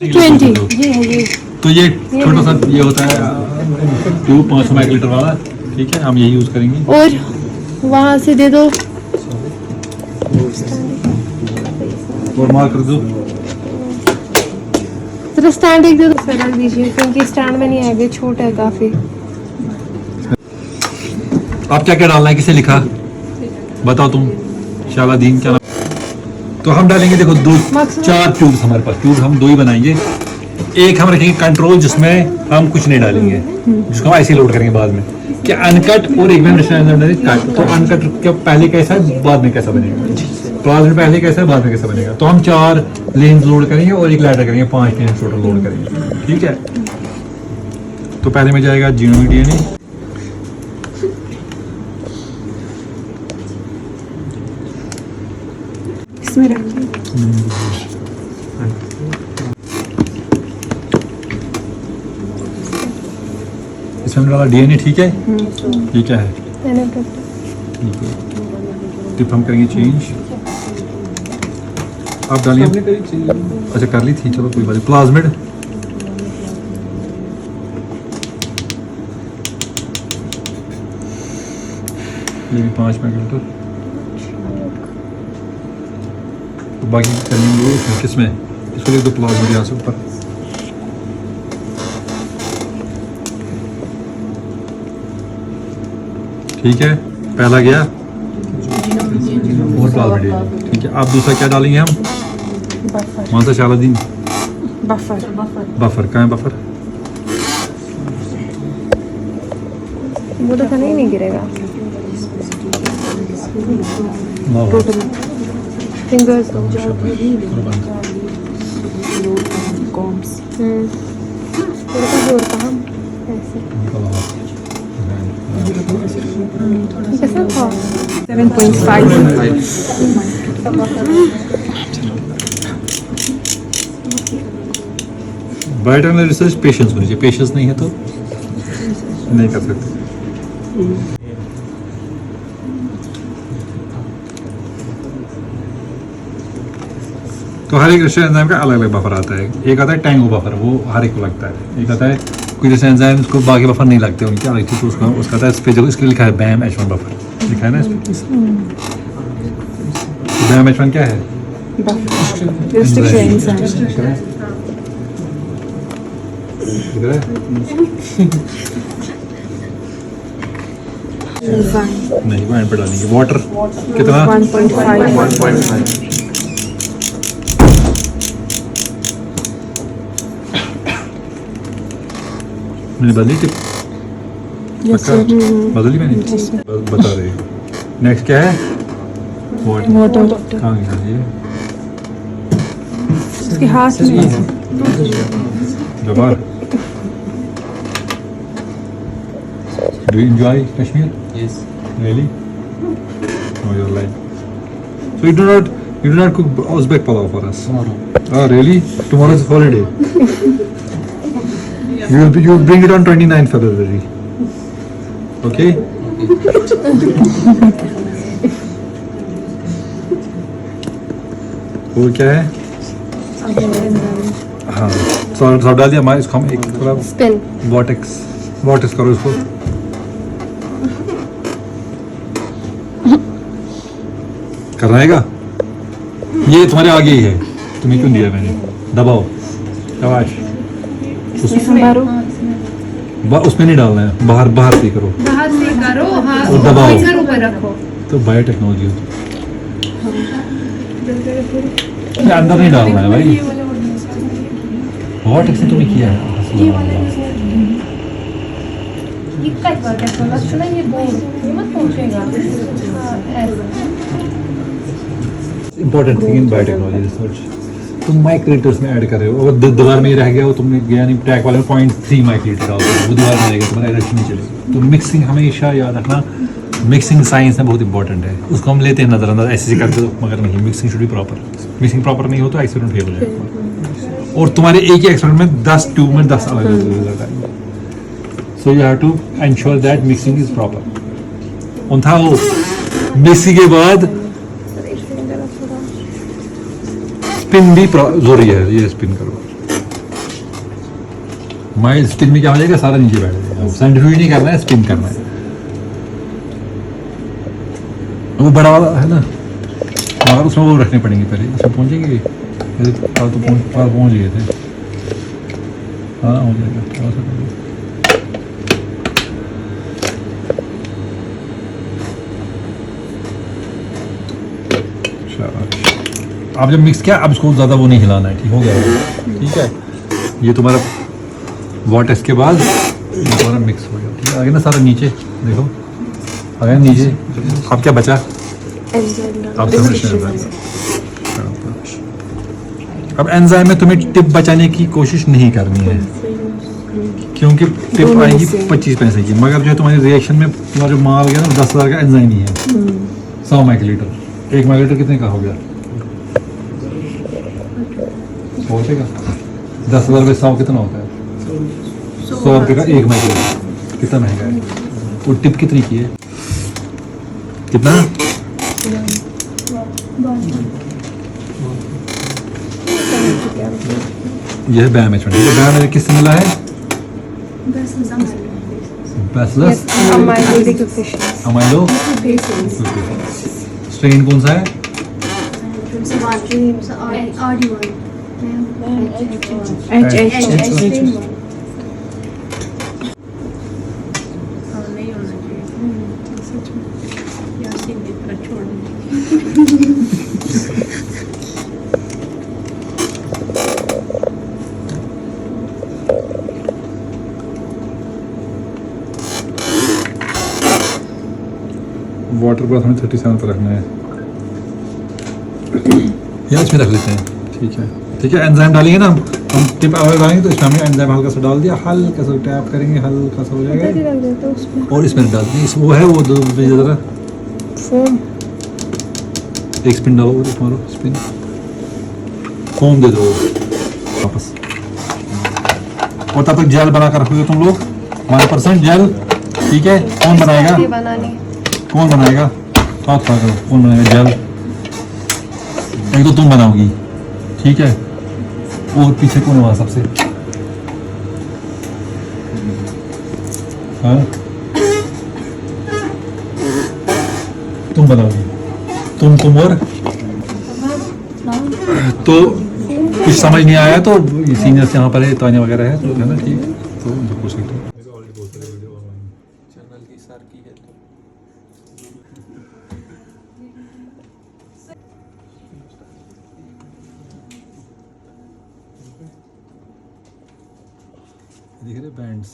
20 ये है ये। तो ये छोटा सा ये होता है ट्यूब 500 माइक्रोलीटर वाला। ठीक है, हम यही यूज करेंगे। और वहाँ से दे दो। और मार्क कर दो। जरा स्टैंड एक दे दो, फिर रख दीजिए क्योंकि स्टैंड में नहीं आएगा, छोटा है काफी। आप क्या क्या डालना है, किसे लिखा बताओ तुम? शालादीन क्या नाम? तो हम डालेंगे, देखो दो चार ट्यूब्स हमारे पास, ट्यूब हम दो ही बनाएंगे। एक हम रखेंगे कंट्रोल जिसमें हम कुछ नहीं डालेंगे, जिसको हम ऐसे लोड करेंगे बाद में, कि अनकट, और एक में कट। तो अनकट क्या पहले कैसा है बाद में कैसा बनेगा, प्लाज्मा पहले कैसा है बाद में कैसा बनेगा। तो हम 4 लेंस लोड करेंगे और एक लैडर करेंगे, 5 लेंस टोटल लोड करेंगे। ठीक है, तो पहले में जाएगा जीनोमिक डीएनए। इसमें रखिए। इसमें डाला डीएनए। ठीक है, ये क्या है? टिप हम करेंगे चेंज। आप डालिए। अच्छा कर ली थी, चलो कोई बात नहीं। प्लाज्मिड ये भी 5 माइक्रोलीटर। तो बाकी करेंगे इसमें, किसमें? इसको लिख दो प्लाज्मिड यहाँ से ऊपर। ठीक है, पहला गया और प्लाज्मिड। ठीक है, आप दूसरा क्या डालेंगे हम? वहाँ से शालादीन बफर। बफर कहाँ है? बफर वो तो खाने ही नहीं गिरेगा। फिंगर्स दो। थोड़ा सा जोर का हम ऐसे। कैसा था? 7.5। बायोटेक्नोलॉजी रिसर्च पेशेंस होनी चाहिए, पेशेंस नहीं है तो नहीं कर सकते। तो हर एक रिसर्च एंजाइम का अलग अलग बफर आता है। एक आता है टैंगो बफर, वो हर एक को लगता है। एक आता है कुछ जैसे एंजाइम को बाकी बफर नहीं लगते, उनकी अलग थी, तो उसका आता है इस पे जो इसके लिखा है बैम H1 बफर लिखा है ना इस पे। बैम H1 क्या है? दिख रहा है? नहीं, वाइन पे डालेंगे। वाटर कितना? 1.5। मैंने बदली टिप? बदली मैंने? बता रही। नेक्स्ट क्या है? वाटर। कहाँ गया ये? उसके हाथ में। जवार। Do you enjoy Kashmir? Yes. Really? Oh, you're lying. So you do not cook Uzbek palav for us? Tomorrow. Oh, really? Tomorrow is holiday. You will bring it on 29 February. Okay? वो क्या है? हाँ, सब डाल दिया हमारे। इसको हम एक थोड़ा स्पिन वॉटेक्स करो इसको। करना है क्या? ये तुम्हारे आगे ही है, तुम्हें क्यों दिया मैंने? दबाओ शाबाश। उसमें नहीं डालना है, बाहर से करो। बाहर से करो, हाँ, और दबाओ। ऊपर रखो। तो बायोटेक्नोलॉजी होती है। अंदर नहीं डालना है भाई। वॉटेक्स ने तुम्हें किया है। Important thing in biotechnology research, तुम माइक्रोलीटर्स में ऐड कर रहे हो। अगर दीवार में रह गया वो तुमने गया नहीं, टैक वाले में 0.3 माइक्रोलीटर डाल दो, वो दीवार में रहेगा, तुम्हारा एडिशन नहीं चलेगा। तो मिक्सिंग हमेशा याद रखना, मिक्सिंग साइंस में बहुत इंपॉर्टेंट है। उसको हम लेते हैं नजरअंदाज, ऐसे करते तो, मगर नहीं, mixing should be proper. Mixing proper नहीं हो तो एक्सीडेंट फेल हो जाएगा। और तुम्हारे एक ही एक्सपेरिमेंट में 10 ट्यूब में 10 अलग अलग रिजल्ट आएंगे। So you have to ensure that mixing is proper. उन था वो मिक्सिंग के बाद स्पिन भी जरूरी है, ये स्पिन करो। माइल्ड स्पिन में क्या हो जाएगा, सारा नीचे बैठ जाएगा। सेंट्रीफ्यूज नहीं करना है, स्पिन करना है। वो बड़ा वाला है ना, मगर उसमें वो रखने पड़ेंगे पहले। उसमें पहुँचेंगे, पहुँच गए थे। हाँ हो जाएगा, थोड़ा सा करो। शाबाश। आप जब मिक्स किया, अब इसको ज़्यादा वो नहीं हिलाना है, ठीक हो गया। ठीक है, ये तुम्हारा वाटर के बाद ये तुम्हारा मिक्स हो गया। ठीक है, आगे ना सारा नीचे देखो, आगे नीचे। अब क्या बचा, अब अब एंजाइम में तुम्हें टिप बचाने की कोशिश नहीं करनी है, क्योंकि टिप आएगी 25 पैसे की। मगर जो तुम्हारी रिएक्शन में तुम्हारा जो माल गया ना, 10,000 का एंजाइम ही है। 100 माइक्रोलीटर, 1 माइक्रोलीटर कितने का हो गया, 100 रुपये का। 10,000 रुपये 100 कितना होता है, 100 रुपये का 1 माइक्रोलीटर। कितना महंगा है। वो टिप कितनी की है, कितना, यह है बैम एच1। ये बैम में किससे मिला है, बैसिलस अमाइलो। स्ट्रेन कौन सा है, वाटर बाथ हमें 37 पर रखना है, या इसमें रख लेते हैं। ठीक है, ठीक है। एंजाइम डालेंगे ना हम टिप अगर डालेंगे तो इसमें हमने एंजाइम हल्का सा डाल दिया, हल्का सा टैप करेंगे, हल्का सा हो जाएगा। और इसमें डाल देंगे, वो है वो दो ज़रा फोम, एक स्पिन डालो, और मारो स्पिन, फोम दे दो वापस। और तब तक जेल बना कर रखोगे तुम लोग, 1% जेल। ठीक है, कौन बनाएगा, कौन बनाएगा, थोड़ा करो, कौन बनाएगा जेल, एक तो तुम बनाओगी। ठीक है, और पीछे कौन हुआ सबसे, हाँ तुम बनाओगी, तुम और तो कुछ समझ नहीं आया तो सीनियर्स यहाँ पर है, ताने वगैरह है, तो है ना, ठीक, तो उनको पूछ सकते हो। चैनल की सर की है दिख रहे बैंड्स।